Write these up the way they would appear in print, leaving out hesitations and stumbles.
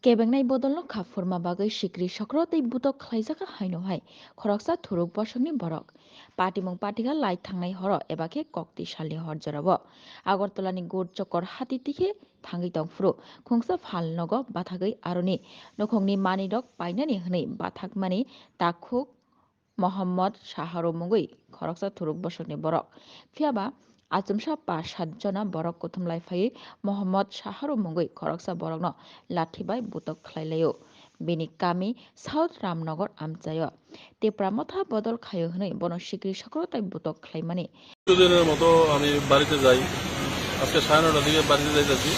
Kebengnai bodolno khafurma bagai sikri sakro tei butok khlaijaka haino hai khoroksa thuruk bosokni borok patimung patika lai thangnai horo ebake kokti sali hor jorabo agartolani gur chokor hati tikhe thangi tongfru khungsa phalnogo bathagai aroni nokhongni manirok painani hnei bathakmani takhuk Mohammad Shaharo Mungui khoroksa thuruk bosokni borok phiaba achumsa pa satjona borok kuthumlai phai Mohammad Shaharo Mungui khoroksa borokno lathi bai butok khlailayo bini kami South Ramnagar amchayo tepramotha bodol khayo hnei bono sikri sakrotai butok khlaimani কিছুদিনের মতো আমি বাড়িতে যাই। আজকে 9:30টার দিকে বাড়িতে যাইতেছি,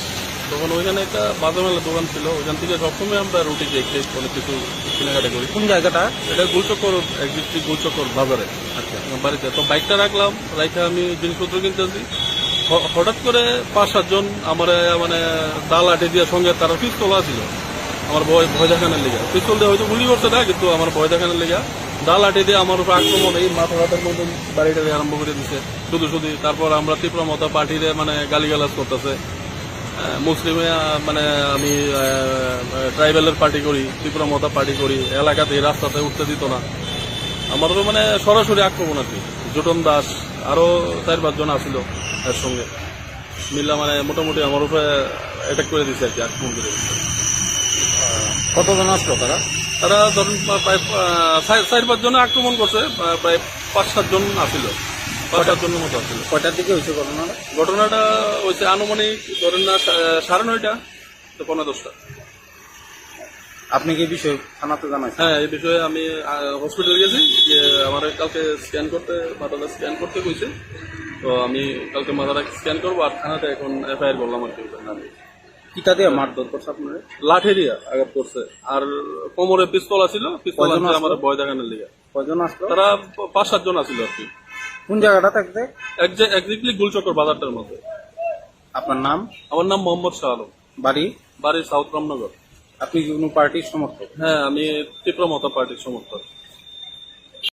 তখন ওইখানে একটা বাদামের দোকান ছিল। ওইখান থেকে সবসময় আমরা রুটি কেক অনেক কিছু কেনাকাটা করি। কোন জায়গাটা? এটা গুলচক্কর, একদিকটি গুলচক্কর বাজারে। আচ্ছা, বাড়িতে তো বাইকটা রাখলাম, রাইখে আমি জিনিসপত্র কিনতেছি। হঠাৎ করে 5-7 জন আমার মানে ডাল আটে দিয়ে সঙ্গে তারা পিস্তল ছিল। আমার ভয় দেখানোর লেগে পিস্তল দিয়ে হয়তো গুলি করছে না, কিন্তু আমার ভয় দেখানোর লেগে ডাল আটে দিয়ে আমার উপর আক্রমণ এই মাথা হাতের মধ্যে বাড়িটা আরম্ভ করে দিচ্ছে শুধু। তারপর আমরা তীব্রমতা পার্টিরে মানে গালিগালাজ করতেছে। মুসলিমে মানে আমি ট্রাইবেলের পার্টি করি, তীব্রমতা পার্টি করি, এলাকাতে রাস্তাতে উঠতে দিত না। আমারও মানে সরাসরি আক্রমণ আর কি। জোটন দাস আরো 4-5 জন আসছিল এর সঙ্গে মিল্লা, মানে মোটামুটি আমার উপরে অ্যাটাক করে দিচ্ছে আর কি, আক্রমণ করে দিচ্ছে। কতজন আসলো তারা? তারা ধরুন প্রায় 4-5 জনে আক্রমণ করছে, প্রায় 5-7 জন আসছিল, 5-7 জনের মতো আসছিল। কয়টার দিকে হয়েছে ঘটনাটা হয়েছে আনুমানিক ধরেন না 9:30 তো 9:45। আপনি কি বিষয় থানাতে জানাইছেন? হ্যাঁ, এই বিষয়ে আমি হসপিটাল গেছি, যে আমার কালকে মাথাটা স্ক্যান করতে কইছে। তো আমি কালকে মাথাটা স্ক্যান করবো, আর থানাতে এখন এফআইআর করলাম আর কি। কিতা দিয়ে মারধর করছে আপনার? লাঠি দিয়ে আঘাত করছে, আর কোমরে পিস্তল ছিল, পিস্তল কয়জন আসলো? আমার ভয় দেখানোর লিগে। কয়জন আসলো? তারা 5-7 জন আসছিল আর কি। কোন জায়গাটা থাকতে? একদিকলি গুলচক্কর বাজারটার মধ্যে। আপনার নাম? আমার নাম মোহাম্মদ শাহ আলম, বাড়ি? বাড়ি সাউথ রামনগর। আপনি কি কোনো পার্টির সমর্থক? হ্যাঁ, আমি তীব্রমতা পার্টির সমর্থক।